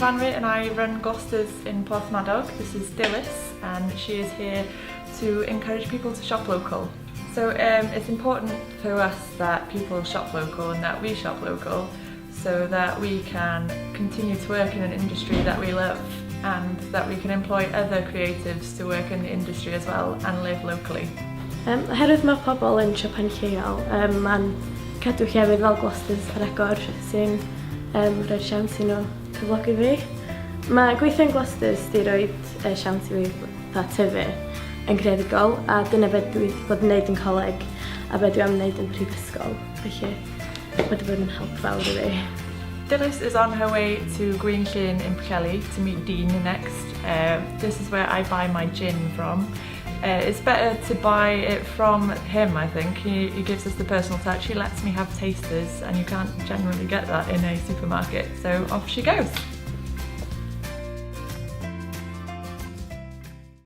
Cyfanryd and I run Glosters in Porthmadog. This is Dilys and she is here to encourage people to shop local. So it's important for us that people shop local and that we shop local so that we can continue to work in an industry that we love and that we can employ other creatives to work in the industry as well and live locally. Oherwydd mae pobl yn siopa'n lleol, mae'n cadwch hefyd fel Glosters ar agor sy'n rhoi'r siawns i nhw cyflogi fi. Mae gweithio'n Glosters di roed siawns i fi tyfu yn creadigol a dyna beth dwi wedi bod yn gwneud yn coleg a beth dwi am wneud yn prifysgol. Felly wedi bod yn help fawr i fi. Dilys is on her way to Gwynedd in Cyllidir to meet Dean next. This is where I buy my gin from. It's better to buy it from him, I think. He gives us the personal touch. He lets me have tasters and you can't generally get that in a supermarket. So off she goes.